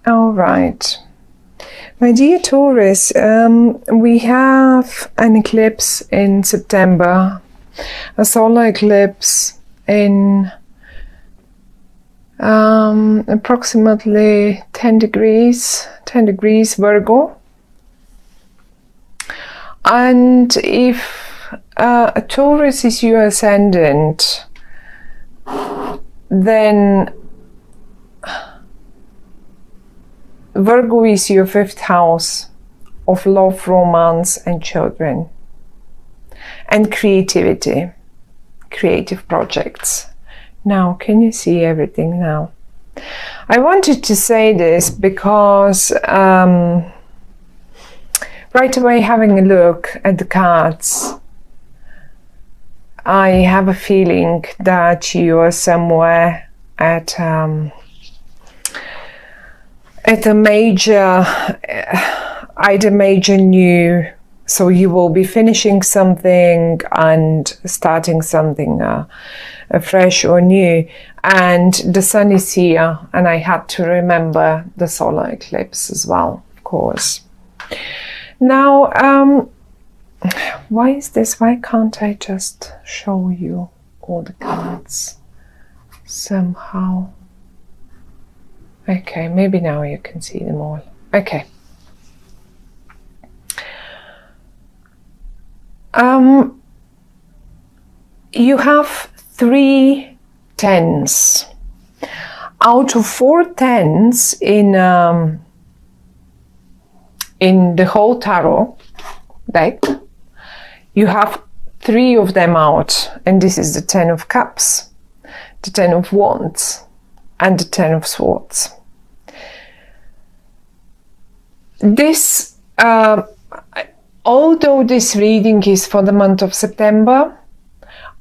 All right. My dear Taurus, we have an eclipse in September, a solar eclipse in approximately 10 degrees Virgo. And if a Taurus is your ascendant, then Virgo is your 5th house of love, romance and children and creativity, creative projects. Now, can you see everything now? I wanted to say this because right away, having a look at the cards, I have a feeling that you are somewhere at a major, either major new, so you will be finishing something and starting something fresh or new, and the sun is here, and I had to remember the solar eclipse as well, of course. Now, why is this? Why can't I just show you all the cards somehow? Okay, maybe now you can see them all. Okay. You have 3 10s. Out of 4 10s in the whole tarot deck, you have 3 of them out, and this is the 10 of Cups, the 10 of Wands, and the 10 of Swords. This, although this reading is for the month of September,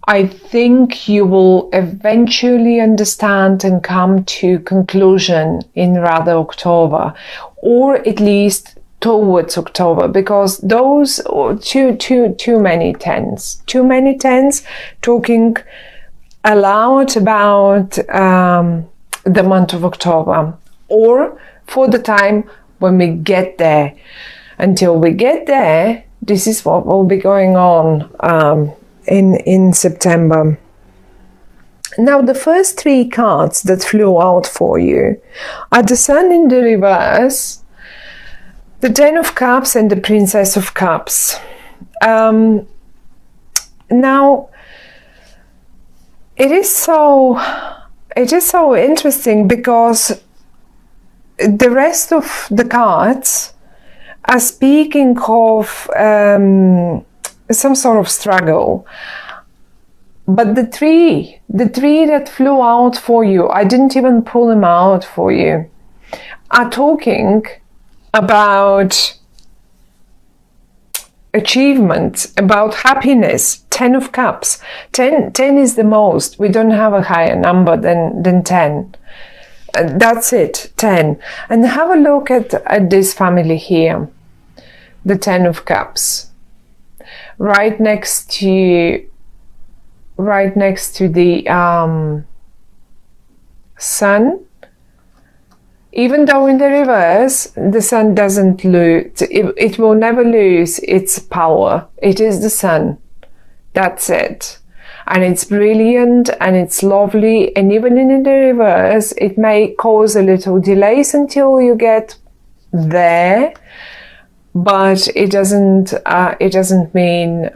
I think you will eventually understand and come to conclusion in rather October, or at least towards October, because those too many tens talking aloud about the month of October, or for the time when we get there. Until we get there, this is what will be going on in September. Now, the first 3 cards that flew out for you are the Sun in the reverse, the 10 of Cups and the Princess of Cups. Now, it is so interesting because the rest of the cards are speaking of some sort of struggle. But the three that flew out for you, I didn't even pull them out for you, are talking about achievement, about happiness. 10 of Cups. 10 is the most. We don't have a higher number than 10. That's it, 10. And have a look at this family here, the 10 of Cups, right next to the Sun. Even though in the reverse, the Sun doesn't lose, it will never lose its power. It is the Sun. That's it. And it's brilliant and it's lovely. And even in the reverse, it may cause a little delays until you get there. But it doesn't mean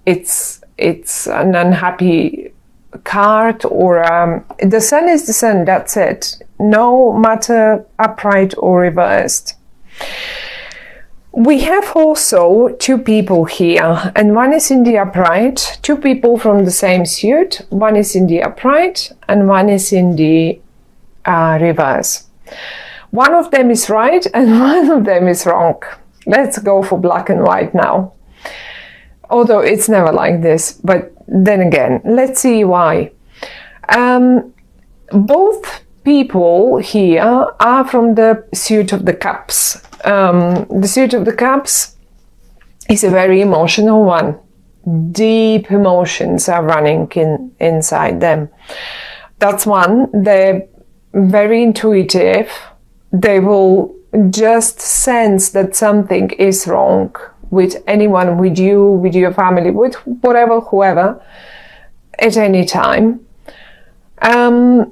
it's an unhappy card, or the Sun is the Sun, that's it. No matter upright or reversed. We have also 2 people here, and one is in the upright, 2 people from the same suit. One is in the upright and one is in the reverse. One of them is right and one of them is wrong. Let's go for black and white now. Although it's never like this, but then again, let's see why. Both people here are from the suit of the Cups. The suit of the Cups is a very emotional one. Deep emotions are running inside them. That's one. They're very intuitive. they will just sense that something is wrong with anyone, with you, with your family, with whatever, whoever, at any time. And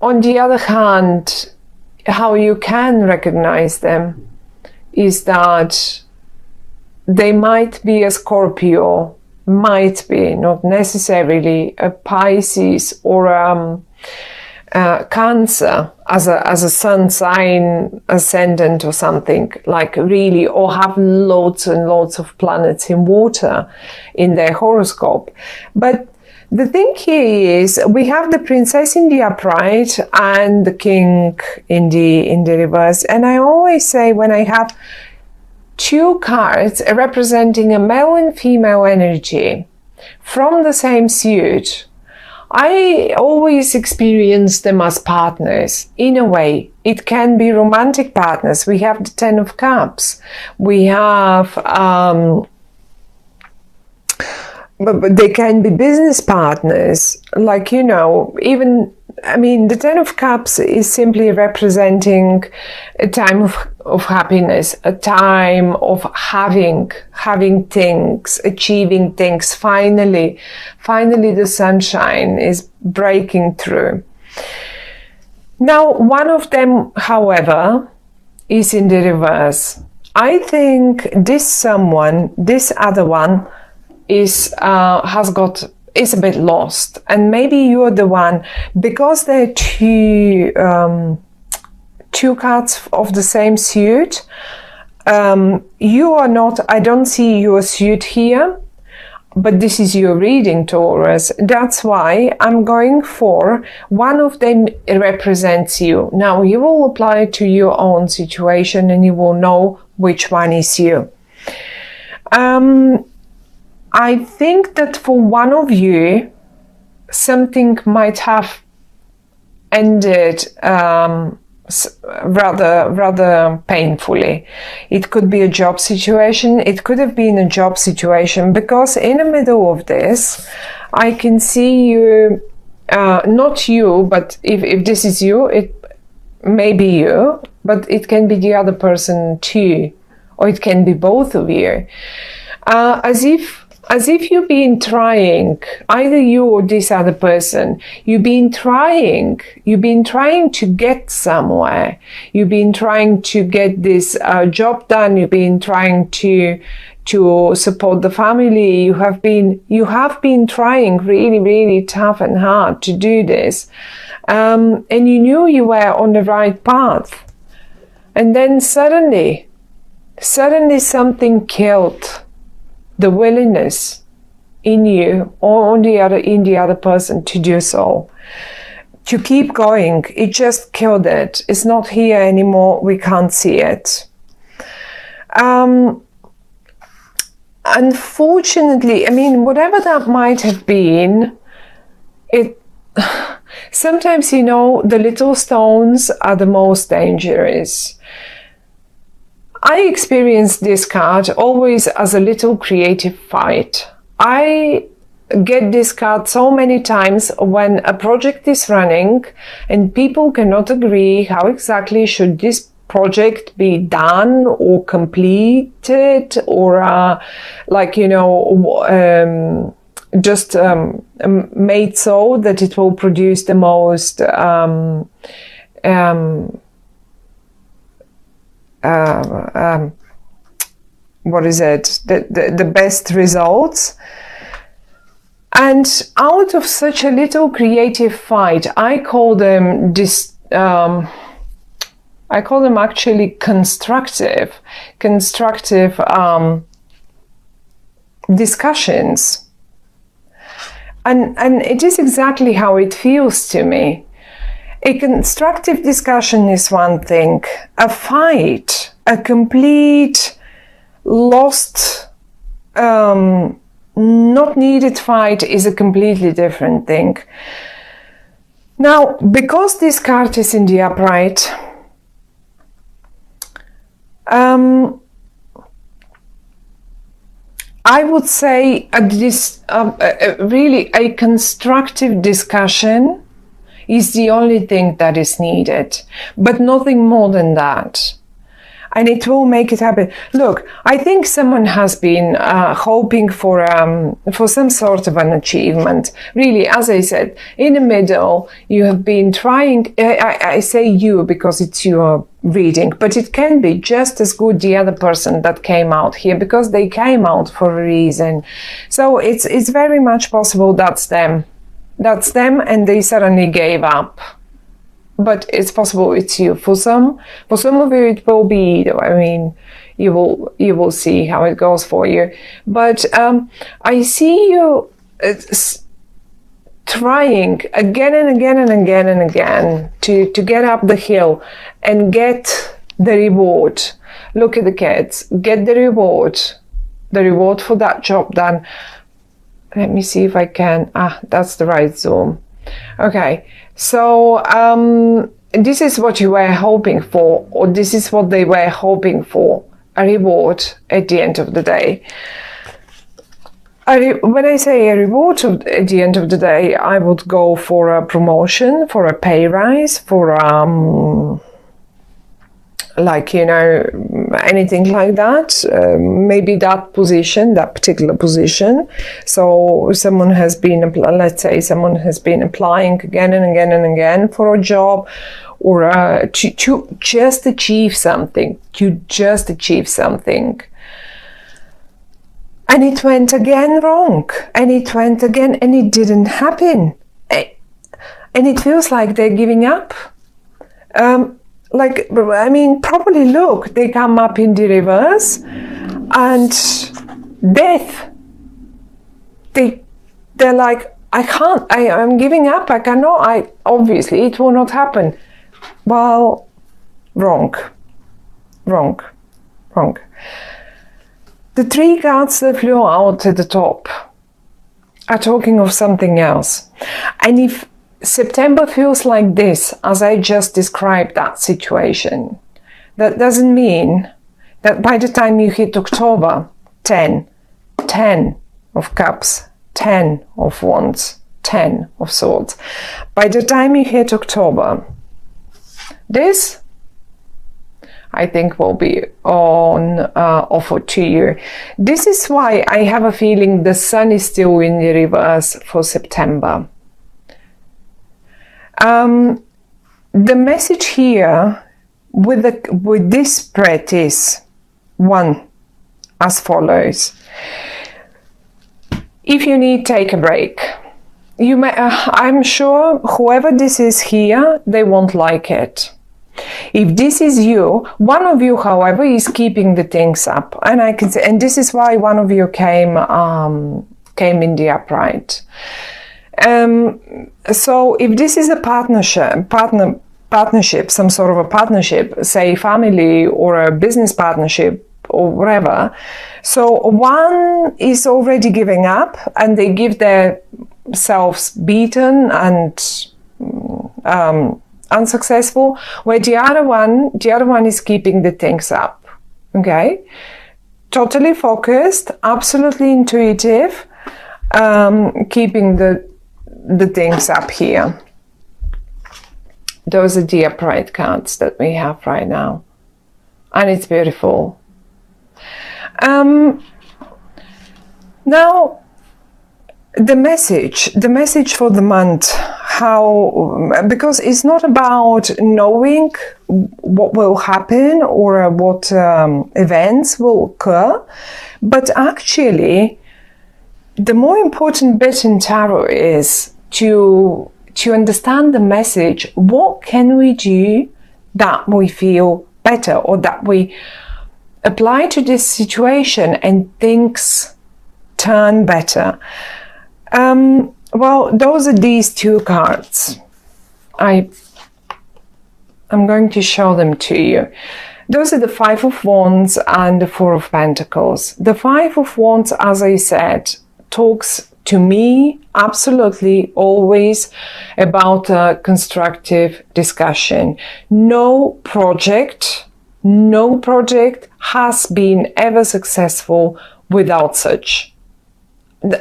on the other hand, how you can recognize them is that they might be a Scorpio, might be, not necessarily a Pisces or Cancer as a sun sign ascendant or something, like really, or have loads and loads of planets in water in their horoscope. But the thing here is we have the princess in the upright and the king in the reverse. And I always say, when I have two cards representing a male and female energy from the same suit, I always experience them as partners. In a way, it can be romantic partners. We have the Ten of Cups. We have, but they can be business partners. Like, you know, even, I mean, the Ten of Cups is simply representing a time of happiness, a time of having things, achieving things. Finally the sunshine is breaking through. Now, one of them, however, is in the reverse. I think this other one is a bit lost, and maybe you're the one, because there are two cards of the same suit. You are not, I don't see your suit here, but this is your reading, Taurus. That's why I'm going for one of them represents you. Now you will apply it to your own situation and you will know which one is you. I think that for one of you, something might have ended rather painfully. It could be a job situation. It could have been a job situation, because in the middle of this, I can see you, not you, but if this is you, it may be you, but it can be the other person too, or it can be both of you. As if you've been trying, either you or this other person, you've been trying to get somewhere. You've been trying to get this job done. You've been trying to support the family. You have been trying really, really tough and hard to do this. And you knew you were on the right path. And then suddenly something killed the willingness in you or in the other person to do so, to keep going. It just killed it. It's not here anymore. We can't see it. Unfortunately, I mean, whatever that might have been, sometimes, you know, the little stones are the most dangerous. I experience this card always as a little creative fight. I get this card so many times when a project is running and people cannot agree how exactly should this project be done or completed, or like, you know, just made so that it will produce the most what is it? The best results. And out of such a little creative fight, I call them actually constructive discussions. And it is exactly how it feels to me. A constructive discussion is one thing. A fight, a complete lost, not needed fight is a completely different thing. Now, because this card is in the upright, I would say this really a constructive discussion is the only thing that is needed, but nothing more than that. And it will make it happen. Look, I think someone has been hoping for some sort of an achievement. Really, as I said, in the middle, you have been trying, I say you because it's your reading, but it can be just as good the other person that came out here, because they came out for a reason. So it's very much possible that's them. That's them, and they suddenly gave up. But it's possible it's you. For some of you it will be, I mean, you will see how it goes for you. But I see you trying again and again and again and again to get up the hill and get the reward. Look at the kids, get the reward for that job done. Let me see if I can, that's the right zoom. Okay, so this is what you were hoping for, or this is what they were hoping for, a reward at the end of the day. When I say a reward at the end of the day, I would go for a promotion, for a pay rise, for like, you know, anything like that. Maybe that position, that particular position. So someone has been, let's say someone has been applying again and again and again for a job, or to just achieve something, and it went again wrong, and it went again, and it didn't happen, and it feels like they're giving up. Like, I mean, probably look, they come up in the reverse, and death. They're like, I can't, I'm giving up, I cannot, obviously it will not happen. Well, wrong. The three cards that flew out at the top are talking of something else. And if September feels like this, as I just described that situation, that doesn't mean that by the time you hit October, 10 of cups, 10 of wands, 10 of swords. By the time you hit October, this, I think, will be on offer to you. This is why I have a feeling the sun is still in the reverse for September. The message here with this spread is one, as follows. If you need, take a break. You may, I'm sure whoever this is here, they won't like it. If this is you, one of you, however, is keeping the things up, and I can say, and this is why one of you came in the upright. So if this is a partnership, some sort of a partnership, say family or a business partnership or whatever, so one is already giving up and they give themselves beaten and unsuccessful, where the other one is keeping the things up. Okay, totally focused, absolutely intuitive, keeping the things up here. Those are the upright cards that we have right now, and it's beautiful. Now the message for the month, because it's not about knowing what will happen or what events will occur, but actually the more important bit in tarot is to understand the message. What can we do that we feel better, or that we apply to this situation and things turn better? Well, those are these two cards. I'm going to show them to you. Those are the Five of Wands and the Four of Pentacles. The Five of Wands, as I said, talks to me absolutely always about a constructive discussion. No project has been ever successful without such.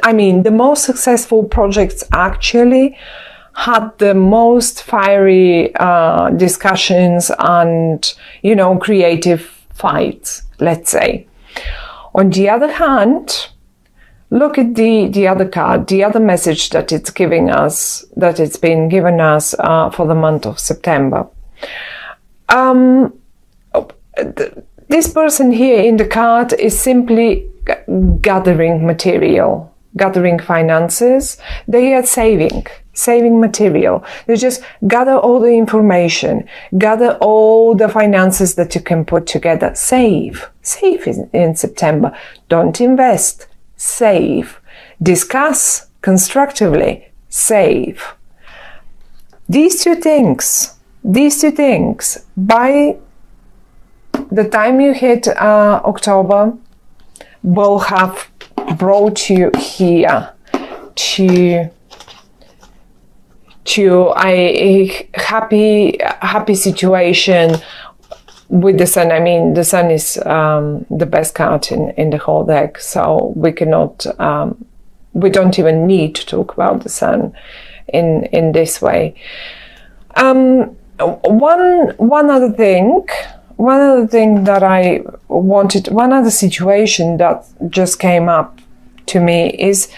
I mean, the most successful projects actually had the most fiery discussions and, creative fights, let's say. On the other hand, look at the other card, the other message that it's giving us, that it's been given us for the month of September. This person here in the card is simply gathering material, gathering finances. They are saving material. They just gather all the information, gather all the finances that you can put together. Save in September. Don't invest. Save. Discuss constructively. Save. These two things, by the time you hit October, will have brought you here to a happy situation with the sun. I mean, the sun is the best card in the whole deck, so we cannot, we don't even need to talk about the sun in this way. One other thing that I wanted, one other situation that just came up to me is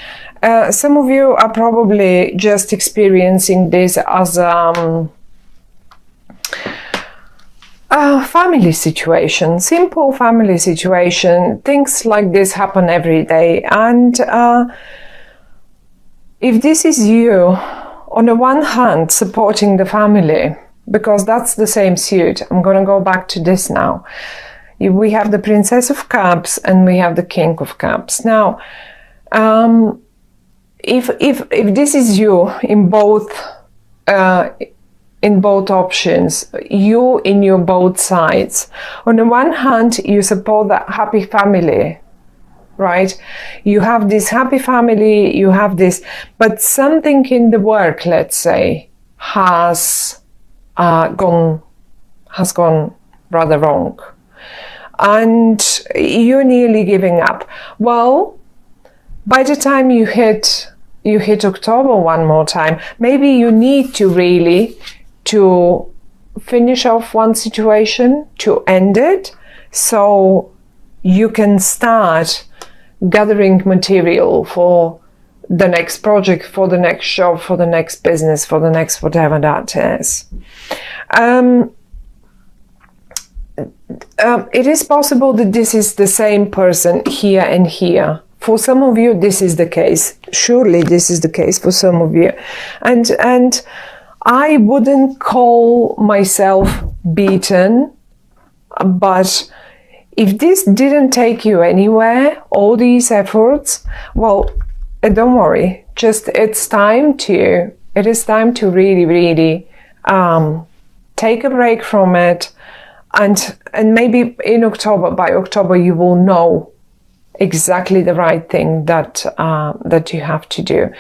some of you are probably just experiencing this as a family situation, simple family situation. Things like this happen every day, and if this is you, on the one hand, supporting the family, because that's the same suit. I'm going to go back to this now. We have the Princess of Cups and we have the King of Cups. Now, if this is you in both options, you in your both sides. On the one hand, you support that happy family, right? You have this happy family, you have this, but something in the work, let's say, has gone rather wrong, and you're nearly giving up. Well, by the time you hit October one more time, maybe you need to really to finish off one situation, to end it, so you can start gathering material for the next project, for the next job, for the next business, for the next whatever that is. It is possible that this is the same person here and here. For some of you, this is the case. Surely this is the case for some of you. And I wouldn't call myself beaten, but if this didn't take you anywhere, all these efforts, well, don't worry. Just it is time to really take a break from it, and maybe by October you will know exactly the right thing that you have to do.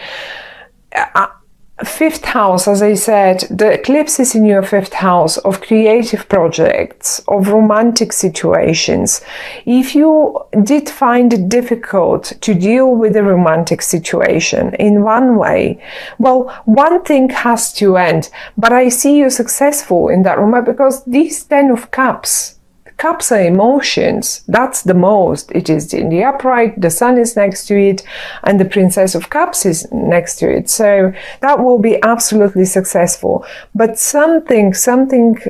Fifth house, as I said, the eclipse is in your fifth house of creative projects, of romantic situations. If you did find it difficult to deal with a romantic situation in one way, well, one thing has to end. But I see you successful in that romance, because these 10 of Cups are emotions. That's the most. It is in the upright, the sun is next to it, and the Princess of Cups is next to it. So that will be absolutely successful. But something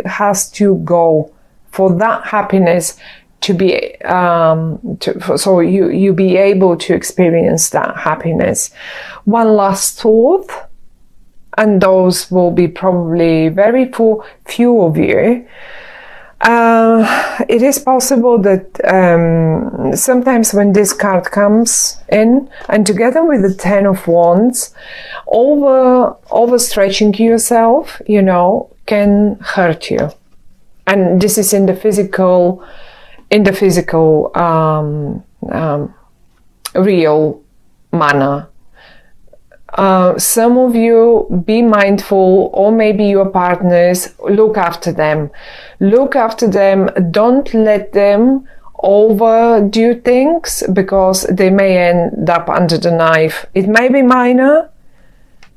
has to go for that happiness to be, so you be able to experience that happiness. One last thought, and those will be probably very few of you. It is possible that sometimes when this card comes in, and together with the 10 of Wands, overstretching yourself, can hurt you. And this is in the physical, real manner. Some of you, be mindful, or maybe your partners, look after them. Don't let them overdo things, because they may end up under the knife. It may be minor,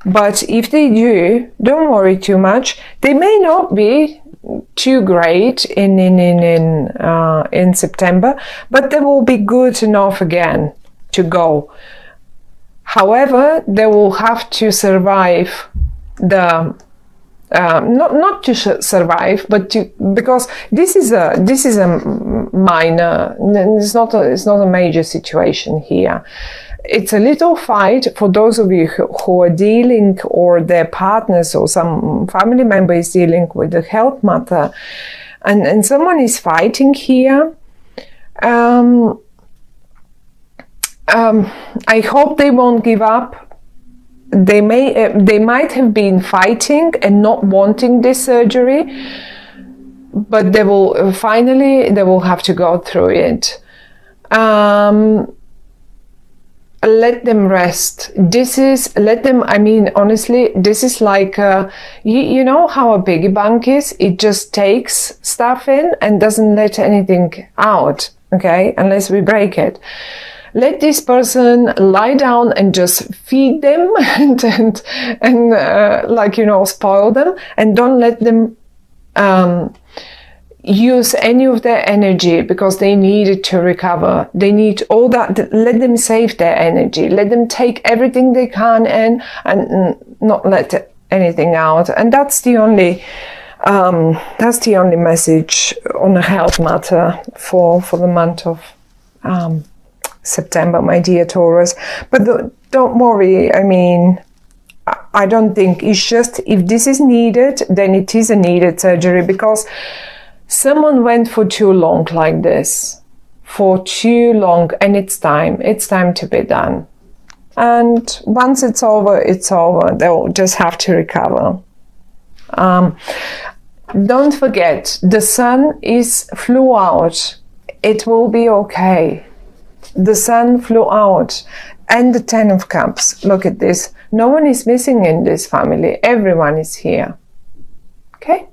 But if they do, don't worry too much. They may not be too great in September, but they will be good enough again to go. However, they will have to survive the not to survive, but because this is a minor. It's not a major situation here. It's a little fight for those of you who are dealing, or their partners or some family member is dealing with the health matter, and someone is fighting here. I hope they won't give up. They might have been fighting and not wanting this surgery, but they will have to go through it. Let them rest. I mean, honestly, this is like, you know how a piggy bank is? It just takes stuff in and doesn't let anything out, okay? Unless we break it. Let this person lie down and just feed them and like, you know, spoil them, and don't let them, use any of their energy, because they need it to recover. They need all that. Let them save their energy. Let them take everything they can in and not let anything out. And that's the only message on a health matter for the month of September, my dear Taurus. But don't worry. I mean, I don't think it's just, if this is needed, then it is a needed surgery, because someone went for too long like this, for too long, and it's time to be done. And once it's over, it's over. They'll just have to recover. Don't forget, the sun flew out. It will be okay. The sun flew out. And the 10 of Cups. Look at this. No one is missing in this family. Everyone is here. Okay?